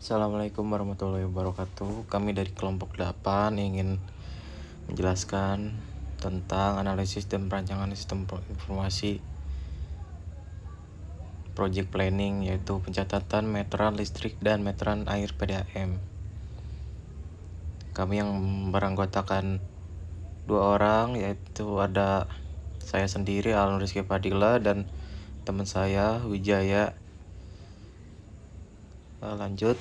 Assalamualaikum warahmatullahi wabarakatuh. Kami dari kelompok 8 ingin menjelaskan tentang analisis dan perancangan sistem informasi project planning, yaitu pencatatan meteran listrik dan meteran air PDAM. Kami yang beranggotakan 2 orang, yaitu ada saya sendiri Alun Rizky Fadila dan teman saya Wijaya. Lanjut.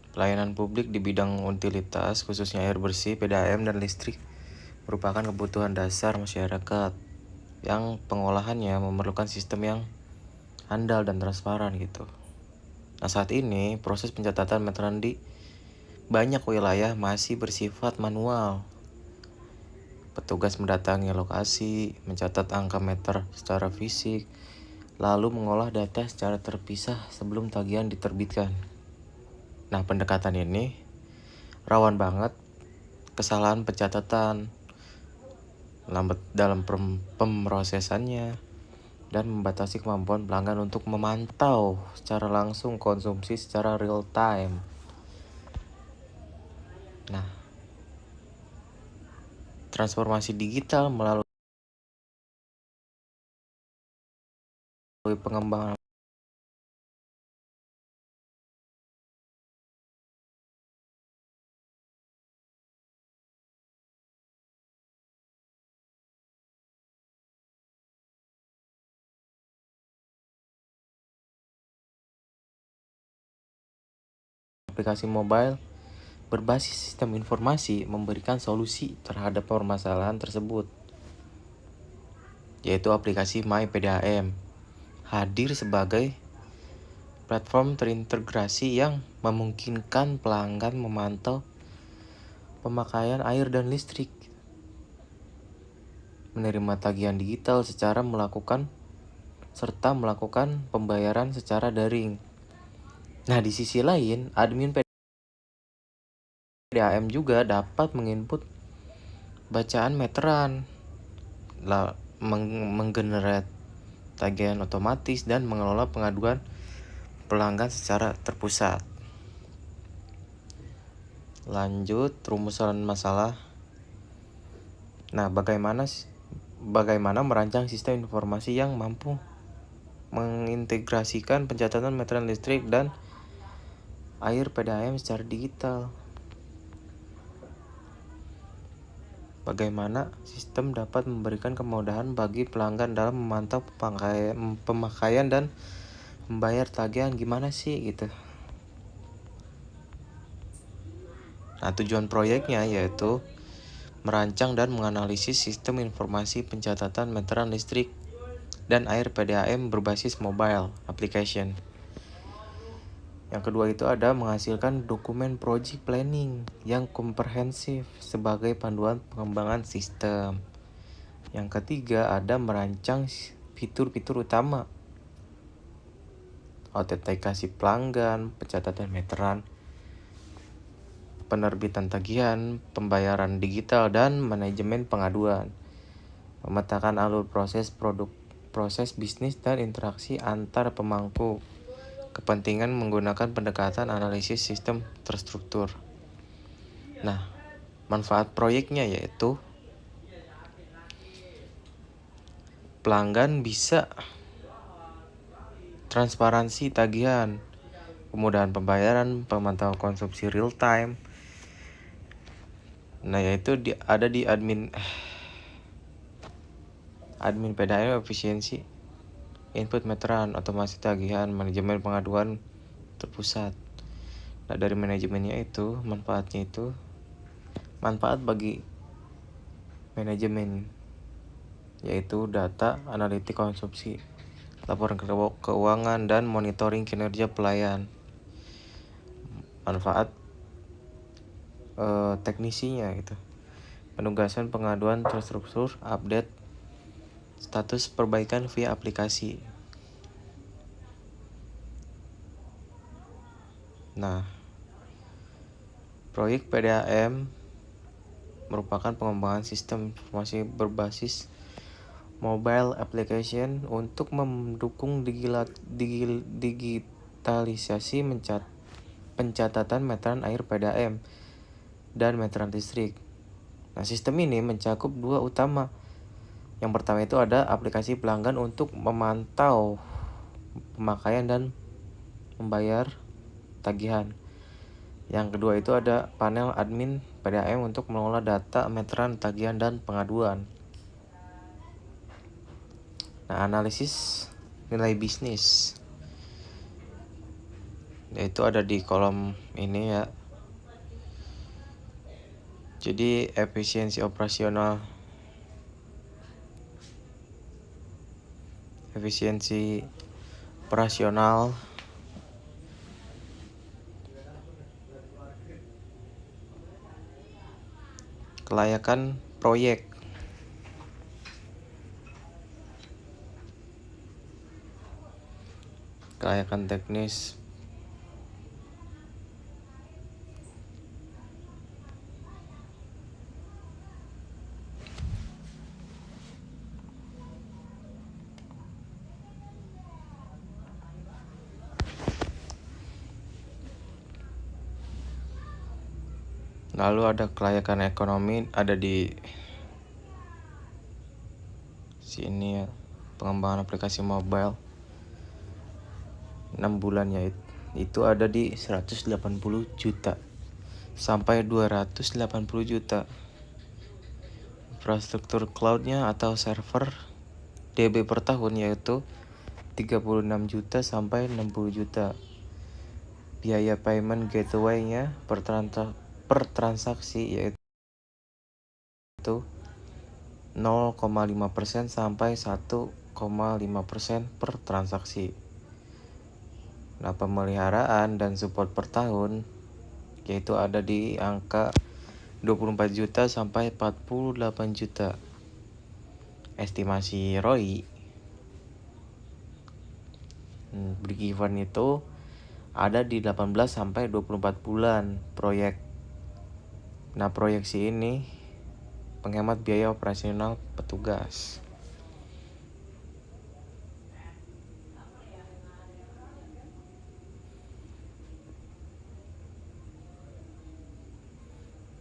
Pelayanan publik di bidang utilitas, khususnya air bersih, PDAM, dan listrik, merupakan kebutuhan dasar masyarakat yang pengolahannya memerlukan sistem yang handal dan transparan gitu. Nah, saat ini proses pencatatan meteran di banyak wilayah masih bersifat manual. Petugas mendatangi lokasi, mencatat angka meter secara fisik, lalu mengolah data secara terpisah sebelum tagihan diterbitkan. Nah, pendekatan ini rawan banget kesalahan pencatatan, lambat dalam pemrosesannya, dan membatasi kemampuan pelanggan untuk memantau secara langsung konsumsi secara real time. Nah, transformasi digital melalui pengembangan aplikasi mobile berbasis sistem informasi memberikan solusi terhadap permasalahan tersebut, yaitu aplikasi My PDAM hadir sebagai platform terintegrasi yang memungkinkan pelanggan memantau pemakaian air dan listrik, menerima tagihan digital serta melakukan pembayaran secara daring. Nah, di sisi lain, admin PDAM juga dapat menginput bacaan meteran, menggenerate tagihan otomatis, dan mengelola pengaduan pelanggan secara terpusat. Lanjut, rumusan masalah. Nah, bagaimana merancang sistem informasi yang mampu mengintegrasikan pencatatan meteran listrik dan air PDAM secara digital? Bagaimana sistem dapat memberikan kemudahan bagi pelanggan dalam memantau pemakaian dan membayar tagihan, gimana sih gitu. Nah, tujuan proyeknya yaitu merancang dan menganalisis sistem informasi pencatatan meteran listrik dan air PDAM berbasis mobile application. Yang kedua itu ada menghasilkan dokumen project planning yang komprehensif sebagai panduan pengembangan sistem. Yang ketiga ada merancang fitur-fitur utama, autentikasi pelanggan, pencatatan meteran, penerbitan tagihan, pembayaran digital, dan manajemen pengaduan. Memetakan alur proses bisnis dan interaksi antar pemangku kepentingan menggunakan pendekatan analisis sistem terstruktur. Nah, manfaat proyeknya yaitu pelanggan bisa transparansi tagihan, kemudahan pembayaran, pemantauan konsumsi real time. Nah, yaitu ada di admin PDAM efisiensi, input meteran, otomasi tagihan, manajemen pengaduan terpusat. Nah, dari manajemennya itu, manfaat bagi manajemen yaitu data, analitik konsumsi, laporan keuangan, dan monitoring kinerja pelayan. Manfaat teknisinya gitu, penugasan pengaduan terstruktur, update status perbaikan via aplikasi. Nah, proyek PDAM merupakan pengembangan sistem informasi berbasis mobile application untuk mendukung digitalisasi pencatatan meteran air PDAM dan meteran listrik. Nah, sistem ini mencakup dua utama. Yang pertama itu ada aplikasi pelanggan untuk memantau pemakaian dan membayar tagihan. Yang kedua itu ada panel admin PDAM untuk mengelola data meteran, tagihan, dan pengaduan. Nah, analisis nilai bisnis yaitu ada di kolom ini ya. Jadi efisiensi operasional, kelayakan proyek, kelayakan teknis, lalu ada kelayakan ekonomi, ada di sini ya, pengembangan aplikasi mobile 6 bulan ya, itu ada di 180 juta sampai 280 juta. Infrastruktur cloudnya atau server DB per tahun yaitu 36 juta sampai 60 juta. Biaya payment gateway-nya per transaksi yaitu 0,5% sampai 1,5% per transaksi. Nah, pemeliharaan dan support per tahun yaitu ada di angka 24 juta sampai 48 juta. Estimasi ROI break even itu ada di 18 sampai 24 bulan proyek. Nah, proyeksi ini penghemat biaya operasional petugas.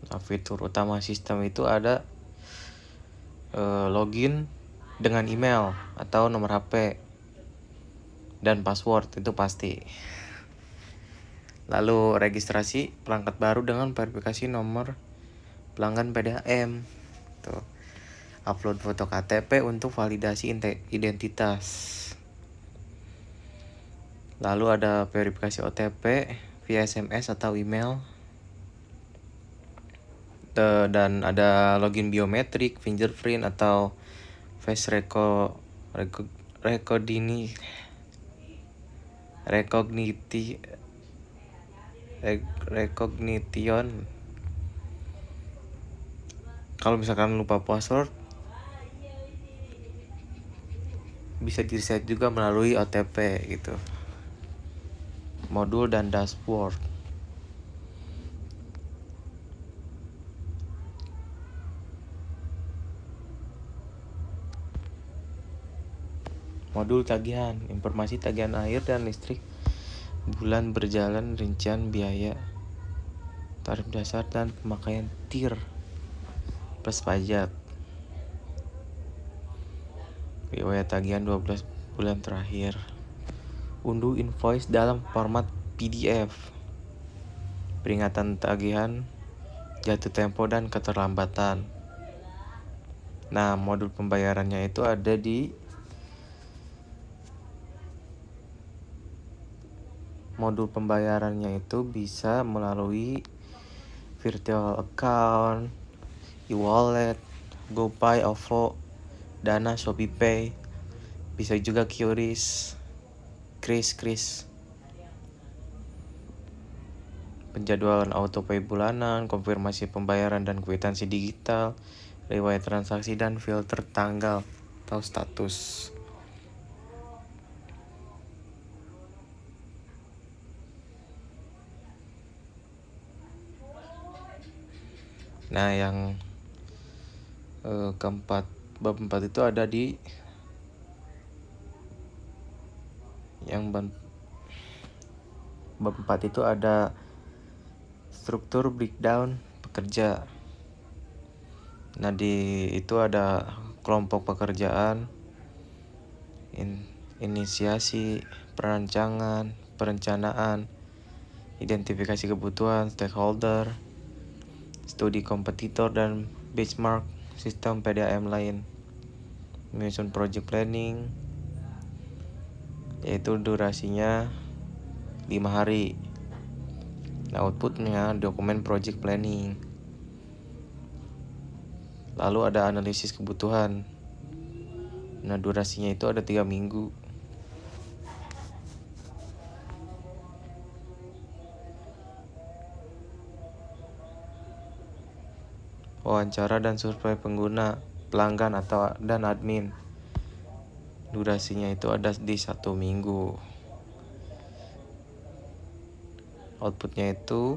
Nah, fitur utama sistem itu ada login dengan email atau nomor HP dan password, itu pasti. Lalu registrasi pelanggan baru dengan verifikasi nomor pelanggan PDAM. Tuh. Upload foto KTP untuk validasi identitas. Lalu ada verifikasi OTP via SMS atau email. Dan ada login biometrik, fingerprint atau face recognition. Kalau misalkan lupa password, bisa di-reset juga melalui OTP gitu. Modul dan dashboard. Modul tagihan, informasi tagihan air dan listrik bulan berjalan, rincian biaya, tarif dasar dan pemakaian TIR plus pajak. Riwayat tagihan 12 bulan terakhir. Unduh invoice dalam format PDF. Peringatan tagihan, jatuh tempo dan keterlambatan. Nah, modul pembayarannya itu ada di bisa melalui virtual account, e-wallet, GoPay, OVO, Dana, ShopeePay, bisa juga QRIS, Kris. Penjadwalan autopay bulanan, konfirmasi pembayaran dan kwitansi digital, riwayat transaksi dan filter tanggal atau status. Nah, yang keempat Bab 4 itu ada di bab 4 itu ada struktur breakdown pekerja. Nah, itu ada kelompok pekerjaan, inisiasi, perancangan, perencanaan, identifikasi kebutuhan stakeholder, studi kompetitor dan benchmark sistem PDAM lain, menyusun project planning, yaitu durasinya 5 hari. Nah, outputnya dokumen project planning. Lalu ada analisis kebutuhan. Nah, durasinya itu ada 3 minggu. Wawancara dan survei pengguna, pelanggan dan admin. Durasinya itu ada di 1 minggu. Outputnya itu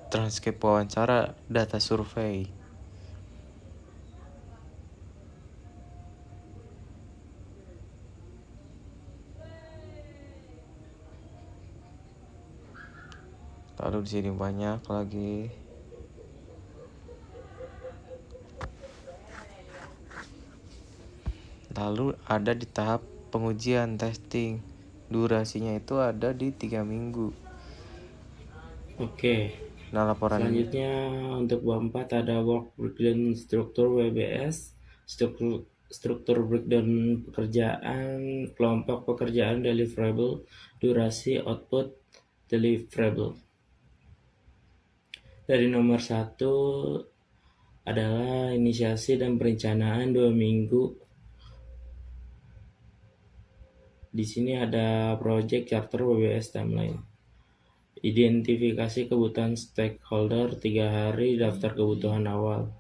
transkrip wawancara, data survei. Lalu di sini banyak lagi. Lalu ada di tahap pengujian testing. Durasinya itu ada di 3 minggu. Oke. Nah, laporan Selanjutnya untuk bab 4 ada work breakdown struktur WBS, struktur breakdown pekerjaan, kelompok pekerjaan deliverable, durasi, output, deliverable. Dari nomor 1 adalah inisiasi dan perencanaan 2 minggu. Di sini ada project charter WBS timeline. Identifikasi kebutuhan stakeholder 3 hari, daftar kebutuhan awal.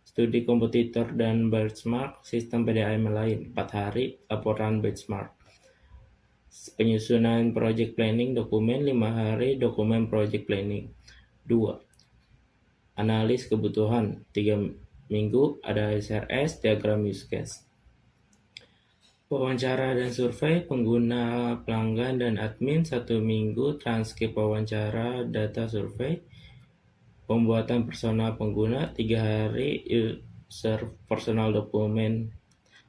Studi kompetitor dan benchmark sistem PDAM lain 4 hari, laporan benchmark. Penyusunan project planning dokumen 5 hari, dokumen project planning. 2. Analis kebutuhan 3 minggu, ada SRS, diagram use case. Wawancara dan survei pengguna, pelanggan, dan admin 1 minggu, transkrip wawancara, data survei. Pembuatan persona pengguna 3 hari, user personal dokumen.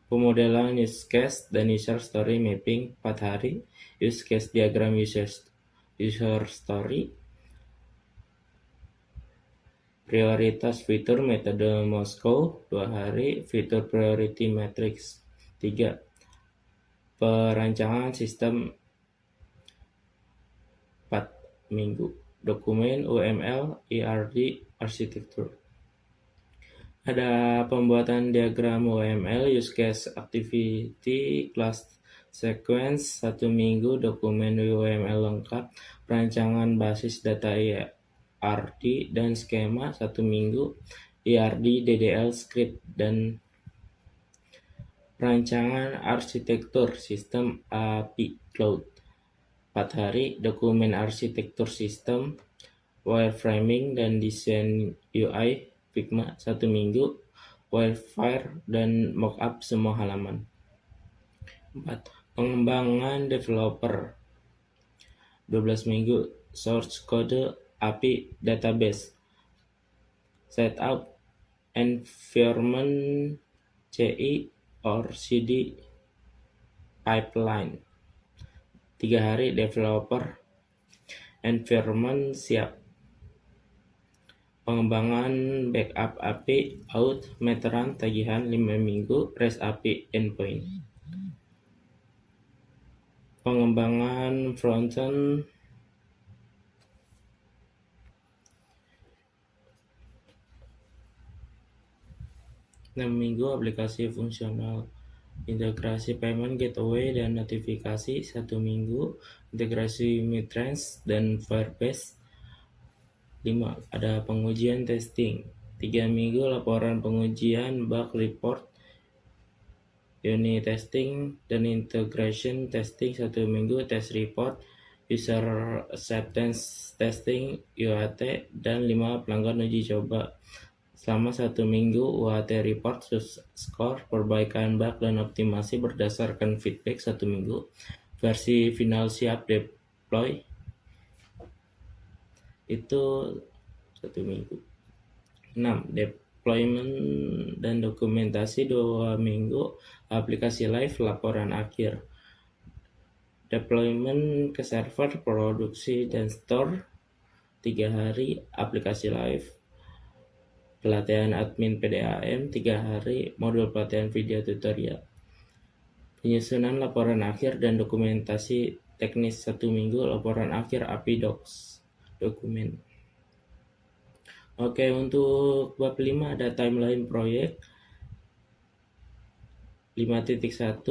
Pemodelan use case dan user story mapping 4 hari, use case diagram user story. Prioritas fitur metode Moscow 2 hari, fitur priority matrix 3. Perancangan sistem 4 minggu. Dokumen UML, ERD, arsitektur. Ada pembuatan diagram UML, use case activity, class sequence 1 minggu, dokumen UML lengkap, perancangan basis data ERD dan skema 1 minggu, ERD, DDL, script, dan perancangan arsitektur sistem API Cloud 4 hari, dokumen arsitektur sistem, wireframing dan desain UI Figma 1 minggu, wireframe dan mockup semua halaman. 4. Pengembangan developer 12 minggu, source code API database, setup environment CI or CD pipeline 3 hari, developer environment siap. Pengembangan backup API, out, meteran, tagihan 5 minggu, REST API endpoint. Pengembangan frontend 6 minggu, aplikasi fungsional. Integrasi payment gateway dan notifikasi 1 minggu, integrasi Midrange dan Firebase 5. Ada pengujian testing 3 minggu, laporan pengujian, bug report, unit testing dan integration testing 1 minggu, test report, user acceptance testing UAT, dan 5. Pelanggan uji coba Selama 1 minggu, UAT report skor perbaikan bug dan optimasi berdasarkan feedback 1 minggu. Versi final siap deploy itu 1 minggu. 6. Deployment dan dokumentasi 2 minggu. Aplikasi live laporan akhir. Deployment ke server, produksi, dan store 3 hari. Aplikasi live. Pelatihan admin PDAM 3 hari. Modul pelatihan video tutorial. Penyusunan laporan akhir dan dokumentasi teknis 1 minggu. Laporan akhir API Docs dokumen. Oke, untuk bab 5 ada timeline proyek 5.1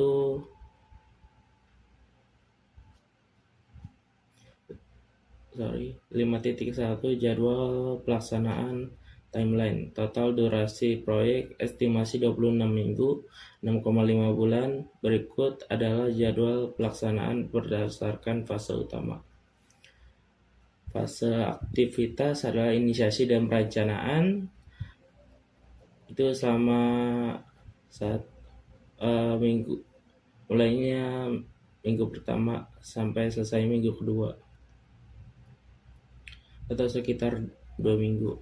jadwal pelaksanaan timeline. Total durasi proyek estimasi 26 minggu, 6,5 bulan. Berikut adalah jadwal pelaksanaan berdasarkan fase utama. Fase aktivitas adalah inisiasi dan perencanaan. Itu selama minggu, mulainya minggu pertama sampai selesai minggu kedua, atau sekitar 2 minggu.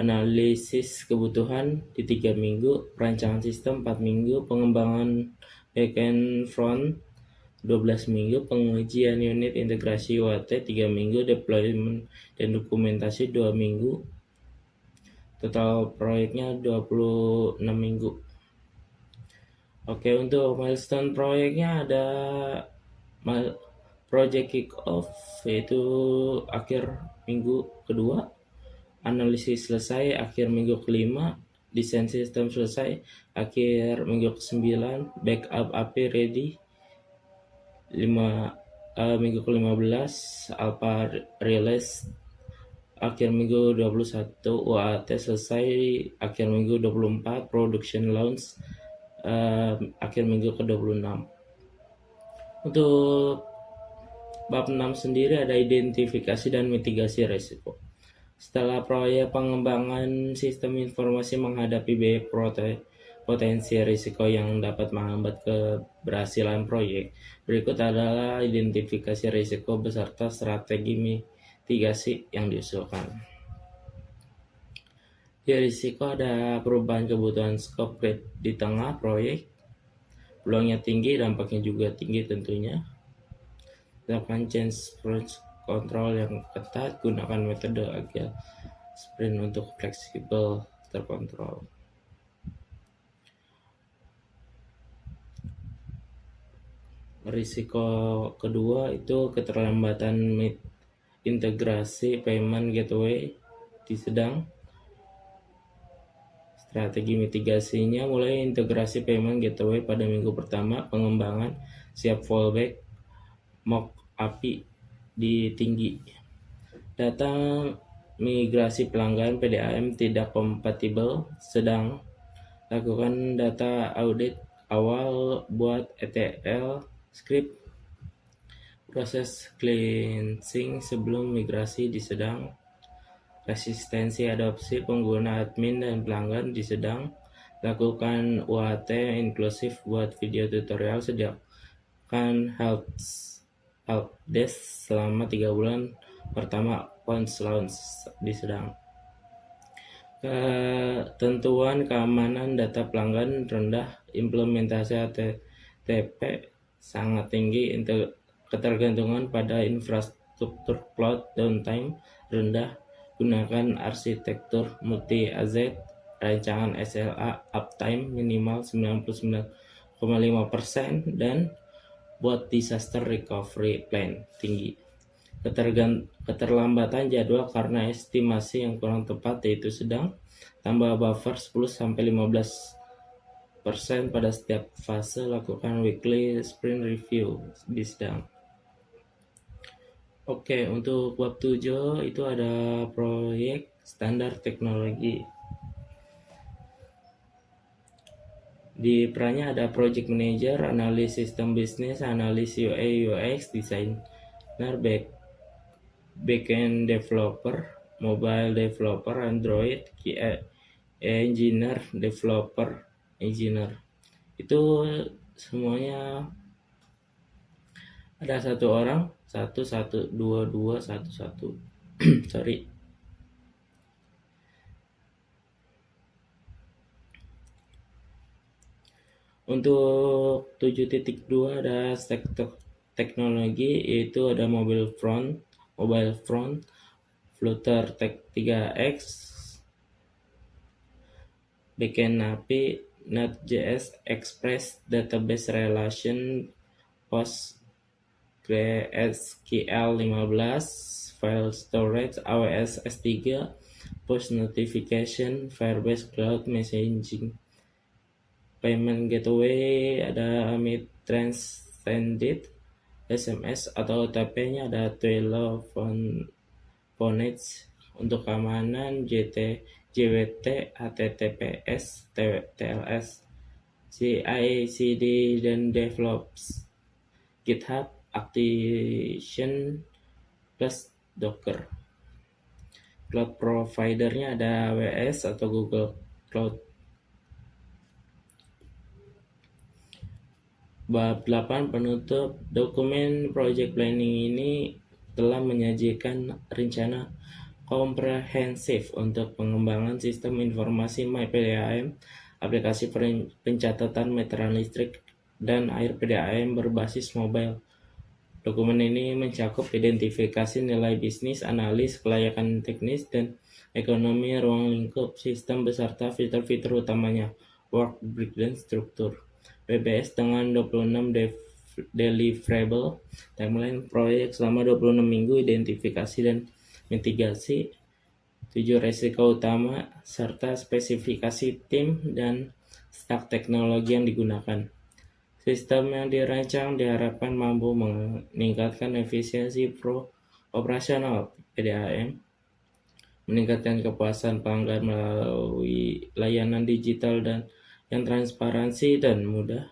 Analisis kebutuhan di 3 minggu, perancangan sistem 4 minggu, pengembangan backend front 12 minggu, pengujian unit integrasi UAT 3 minggu, deployment dan dokumentasi 2 minggu. Total proyeknya 26 minggu. Oke, untuk milestone proyeknya ada project kick off, yaitu akhir minggu kedua, analisis selesai akhir minggu kelima, desain sistem selesai akhir minggu ke-9, backup API ready minggu ke-15, alpha release akhir minggu 21, UAT selesai akhir minggu 24, production launch akhir minggu ke-26. Untuk bab 6 sendiri ada identifikasi dan mitigasi risiko. Setelah proyek pengembangan sistem informasi menghadapi potensi risiko yang dapat menghambat keberhasilan proyek, berikut adalah identifikasi risiko beserta strategi mitigasi yang diusulkan. Di risiko ada perubahan kebutuhan skop di tengah proyek, peluangnya tinggi, dampaknya juga tinggi tentunya. Lakukan change control yang ketat, gunakan metode agile sprint untuk fleksibel terkontrol. Risiko kedua itu keterlambatan integrasi payment gateway di sedang. Strategi mitigasinya mulai integrasi payment gateway pada minggu pertama, pengembangan siap fallback, mock API di tinggi. Data migrasi pelanggan PDAM tidak kompatibel sedang. Lakukan data audit awal, buat ETL script, proses cleansing sebelum migrasi di sedang. Resistensi adopsi pengguna admin dan pelanggan di sedang. Lakukan UAT inklusif buat video tutorial. Sediakan help desk selama 3 bulan pertama post launch di sedang. Ketentuan keamanan data pelanggan rendah, implementasi HTTP sangat tinggi, ketergantungan pada infrastruktur cloud downtime rendah. Gunakan arsitektur multi-AZ, rancangan SLA uptime minimal 99,5%, dan buat disaster recovery plan tinggi. Keterlambatan jadwal karena estimasi yang kurang tepat yaitu sedang. Tambah buffer 10-15% pada setiap fase. Lakukan weekly sprint review di sedang. Oke, untuk bab 7 itu ada proyek standar teknologi. Di perannya ada project manager, analis sistem bisnis, analis UI UX, designer, backend developer, mobile developer, Android, engineer, developer, engineer. Itu semuanya ada satu orang, satu satu dua dua satu satu. Sorry. Untuk 7.2 ada sektor teknologi, yaitu ada mobile front, Flutter Tech 3X, backend API, Node.js, Express, Database Relation, PostgreSQL 15, File Storage, AWS S3, Post Notification, Firebase Cloud Messaging, Payment Gateway, ada Mid-Transcended, SMS atau OTP-nya ada Telephonage, untuk keamanan JWT, HTTPS, TLS, CI/CD dan DevOps, GitHub, Activation plus Docker. Cloud providernya ada AWS atau Google Cloud. Bab 8 penutup. Dokumen project planning ini telah menyajikan rencana komprehensif untuk pengembangan sistem informasi MyPDAM, aplikasi pencatatan meteran listrik, dan air PDAM berbasis mobile. Dokumen ini mencakup identifikasi nilai bisnis, analis kelayakan teknis, dan ekonomi ruang lingkup sistem beserta fitur-fitur utamanya, work breakdown struktur. PBS dengan 26 deliverable, timeline proyek selama 26 minggu, identifikasi dan mitigasi, 7 resiko utama, serta spesifikasi tim dan stack teknologi yang digunakan. Sistem yang dirancang diharapkan mampu meningkatkan efisiensi operasional PDAM, meningkatkan kepuasan pelanggan melalui layanan digital dan yang transparansi dan mudah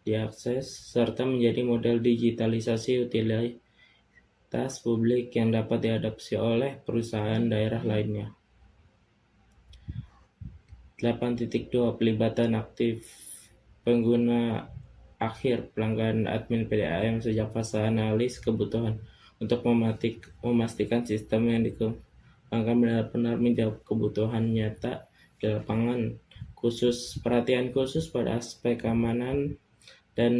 diakses, serta menjadi model digitalisasi utilitas publik yang dapat diadopsi oleh perusahaan daerah lainnya. 8.2 Pelibatan aktif pengguna akhir pelanggan admin PDAM sejak fase analis kebutuhan untuk memastikan sistem yang dikembangkan benar-benar menjawab kebutuhan nyata di lapangan. Perhatian khusus pada aspek keamanan dan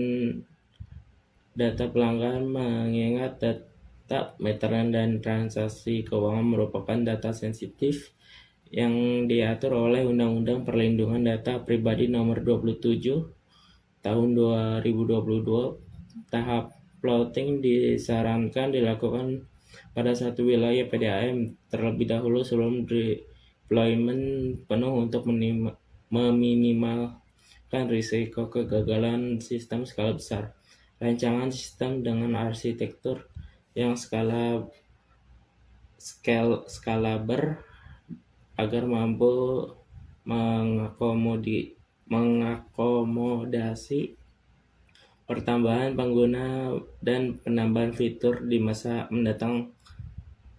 data pelanggan, mengingat data meteran dan transaksi keuangan merupakan data sensitif yang diatur oleh Undang-Undang Perlindungan Data Pribadi Nomor 27 Tahun 2022. Tahap plotting disarankan dilakukan pada satu wilayah PDAM terlebih dahulu sebelum deployment penuh untuk meminimalkan risiko kegagalan sistem skala besar. Rancangan sistem dengan arsitektur yang scalable agar mampu mengakomodasi pertambahan pengguna dan penambahan fitur di masa mendatang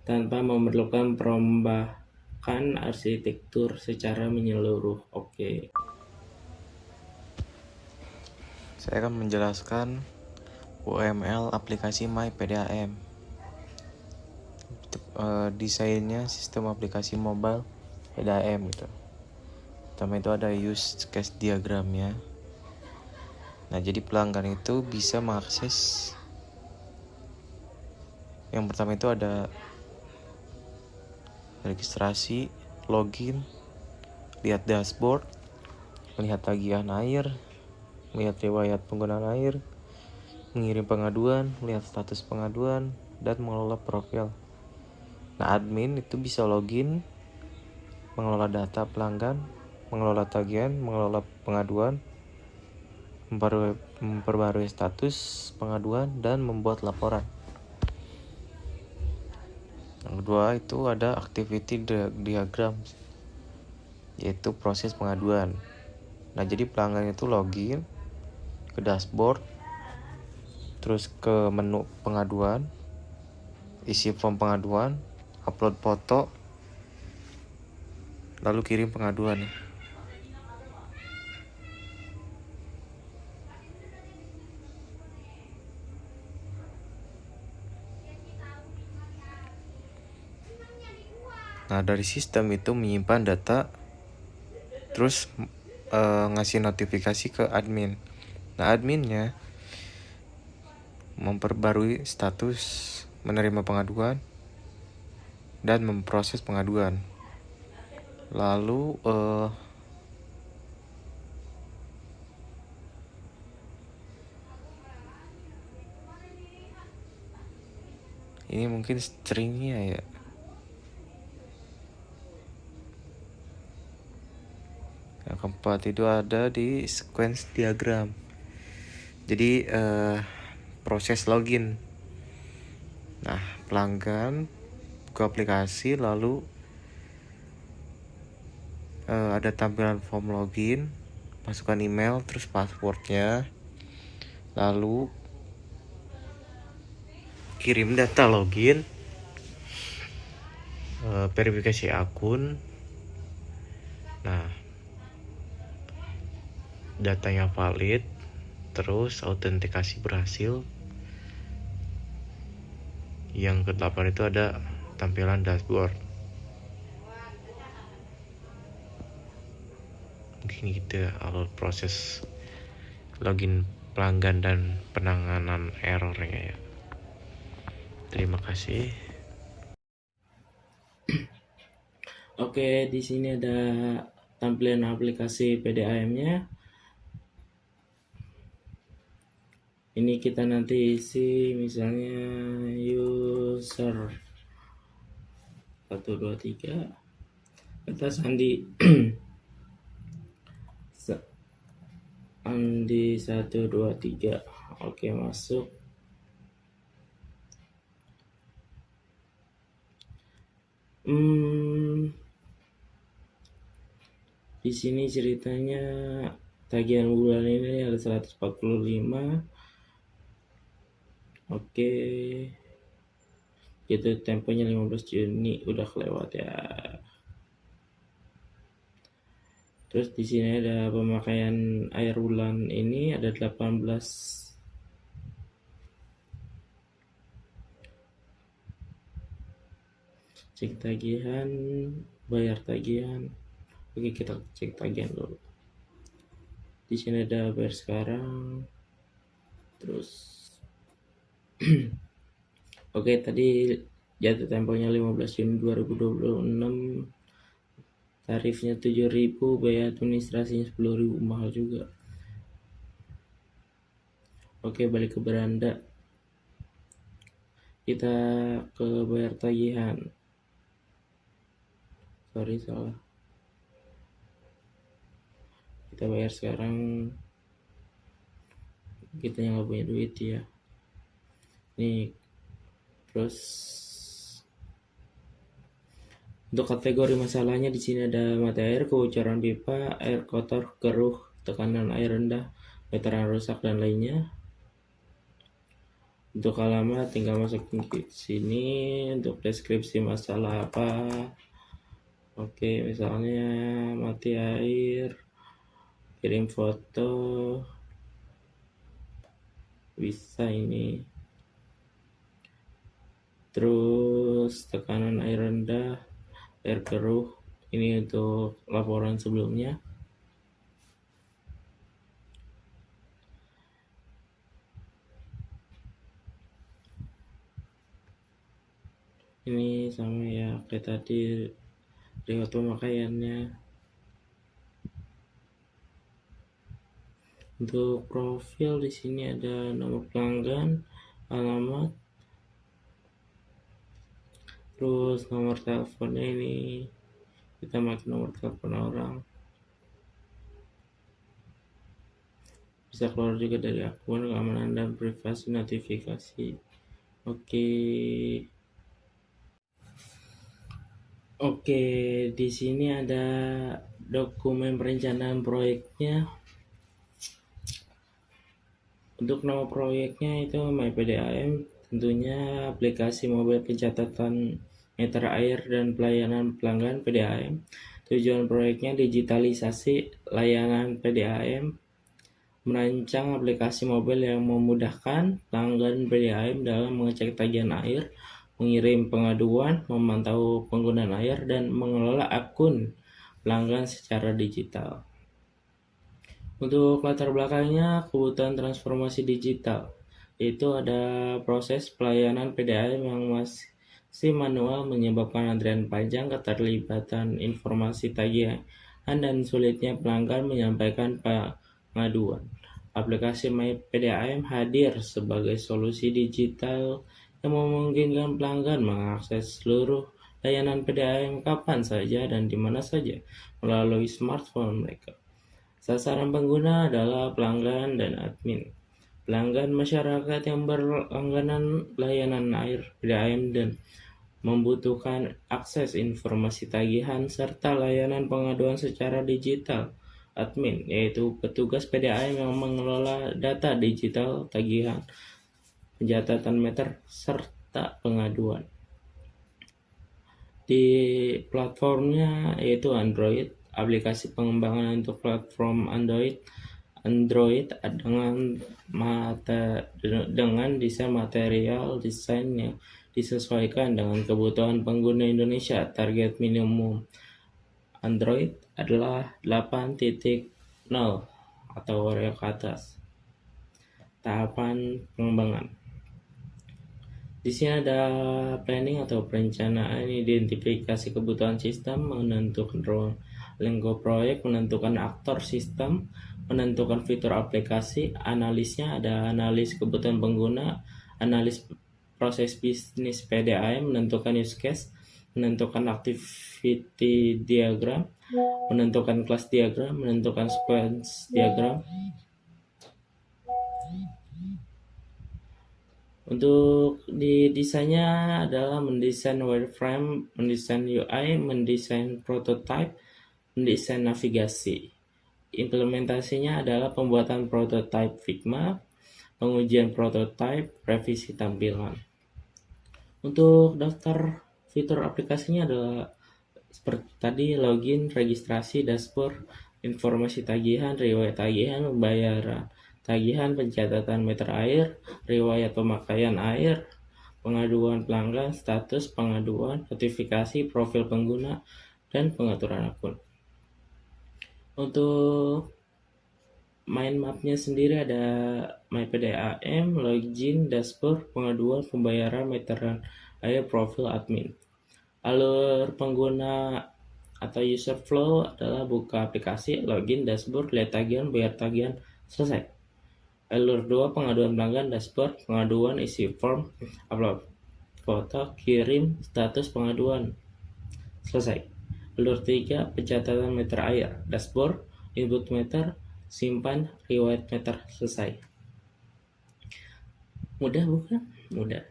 tanpa memerlukan perombakan arsitektur secara menyeluruh. Oke. Saya akan menjelaskan UML aplikasi MyPDAM. Desainnya sistem aplikasi mobile PDAM gitu. Pertama itu ada use case diagramnya. Nah, jadi pelanggan itu bisa mengakses, yang pertama itu ada registrasi, login, lihat dashboard, melihat tagihan air, melihat riwayat penggunaan air, mengirim pengaduan, melihat status pengaduan, dan mengelola profil. Nah, admin itu bisa login, mengelola data pelanggan, mengelola tagihan, mengelola pengaduan, memperbarui status pengaduan, dan membuat laporan. Yang kedua itu ada activity diagram, yaitu proses pengaduan. Nah, jadi pelanggan itu login ke dashboard, terus ke menu pengaduan, isi form pengaduan, upload foto, lalu kirim pengaduan. Nah, dari sistem itu menyimpan data, terus ngasih notifikasi ke admin. Nah, adminnya memperbarui status menerima pengaduan dan memproses pengaduan. Lalu ini mungkin stringnya ya. Yang keempat itu ada di sequence diagram. Jadi proses login. Nah, pelanggan buka aplikasi, lalu ada tampilan form login, masukkan email, terus passwordnya, lalu kirim data login, verifikasi akun. Nah, datanya valid, terus autentikasi berhasil. Yang ke-8 itu ada tampilan dashboard. Mungkin gitu ya alur proses login pelanggan dan penanganan errornya ya. Terima kasih. Oke, di sini ada tampilan aplikasi PDAM-nya. Ini kita nanti isi misalnya user 123 kata Sandi Andi 123. Oke, masuk. Di sini ceritanya tagihan bulan ini ada 145. Oke. Itu temponya 15 Juni udah kelewat ya. Terus di sini ada pemakaian air bulan ini ada 18. Cek tagihan, bayar tagihan. Oke, kita cek tagihan dulu. Di sini ada bayar sekarang. Terus oke, tadi jatuh temponya 15 Juni 2026. Tarifnya 7.000, biaya administrasinya 10.000, mahal juga. Oke, balik ke beranda. Kita ke bayar tagihan. Sorry, salah. Kita bayar sekarang. Kita yang nggak punya duit ya. Nih, terus untuk kategori masalahnya di sini ada mati air, kebocoran pipa, air kotor, keruh, tekanan air rendah, meteran rusak dan lainnya. Untuk alamat tinggal masukin ke sini. Untuk deskripsi masalah apa? Oke, misalnya mati air, kirim foto, bisa ini. Terus tekanan air rendah, air keruh, ini untuk laporan sebelumnya. Ini sama ya kayak tadi riwayat pemakaiannya. Untuk profil di sini ada nomor pelanggan, alamat, terus nomor teleponnya ini kita pakai nomor telepon orang. Bisa keluar juga dari akun, keamanan dan privasi, notifikasi. Oke, di sini ada dokumen perencanaan proyeknya. Untuk nama proyeknya itu MyPDAM, tentunya aplikasi mobile pencatatan meter air dan pelayanan pelanggan PDAM. Tujuan proyeknya digitalisasi layanan PDAM, merancang aplikasi mobil yang memudahkan pelanggan PDAM dalam mengecek tagihan air, mengirim pengaduan, memantau penggunaan air, dan mengelola akun pelanggan secara digital. Untuk latar belakangnya, kebutuhan transformasi digital, yaitu ada proses pelayanan PDAM yang masih manual menyebabkan antrian panjang, keterlibatan informasi tagihan, dan sulitnya pelanggan menyampaikan pengaduan. Aplikasi My PDAM hadir sebagai solusi digital yang memungkinkan pelanggan mengakses seluruh layanan PDAM kapan saja dan di mana saja melalui smartphone mereka. Sasaran pengguna adalah pelanggan dan admin. Pelanggan masyarakat yang berlangganan layanan air PDAM dan membutuhkan akses informasi tagihan serta layanan pengaduan secara digital. Admin, yaitu petugas PDAM yang mengelola data digital tagihan, pencatatan meter, serta pengaduan. Di platformnya yaitu Android, aplikasi pengembangan untuk platform Android dengan desain material desain yang disesuaikan dengan kebutuhan pengguna Indonesia. Target minimum Android adalah 8.0 atau Oreo ke atas. Tahapan pengembangan. Di sini ada planning atau perencanaan, identifikasi kebutuhan sistem, menentukan ruang lingkup proyek, menentukan aktor sistem, menentukan fitur aplikasi. Analisnya ada analis kebutuhan pengguna, analis proses bisnis PDAM, menentukan use case, menentukan activity diagram, menentukan class diagram, menentukan sequence diagram. Untuk di desainnya adalah mendesain wireframe, mendesain UI, mendesain prototype, mendesain navigasi. Implementasinya adalah pembuatan prototype Figma, pengujian prototype, revisi tampilan. Untuk daftar fitur aplikasinya adalah seperti tadi, login, registrasi, dashboard, informasi tagihan, riwayat tagihan, pembayaran tagihan, pencatatan meter air, riwayat pemakaian air, pengaduan pelanggan, status pengaduan, notifikasi, profil pengguna, dan pengaturan akun. Untuk mind mapnya sendiri ada My PDAM, login, dashboard, pengaduan, pembayaran, meteran air, profil admin. Alur pengguna atau user flow adalah buka aplikasi, login, dashboard, lihat tagihan, bayar tagihan, selesai. Alur 2, pengaduan pelanggan, dashboard, pengaduan, isi form, upload foto, kirim, status pengaduan, selesai. Alur 3, pencatatan meter air, dashboard, input meter, simpan, riwayat meter, selesai. Mudah bukan? Mudah.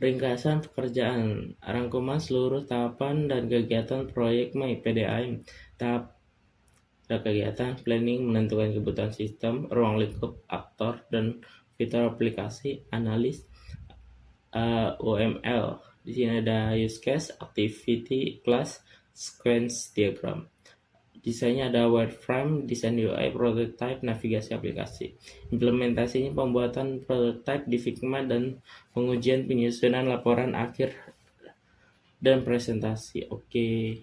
Ringkasan pekerjaan, rangkuman seluruh tahapan dan kegiatan proyek My PDAM. Tahap kegiatan planning, menentukan kebutuhan sistem, ruang lingkup, aktor, dan fitur aplikasi, analis, UML. Di sini ada use case, activity, class, sequence diagram. Desainnya ada wireframe, desain UI, prototype, navigasi aplikasi. Implementasinya pembuatan prototype di Figma dan pengujian penyusunan laporan akhir dan presentasi. Oke.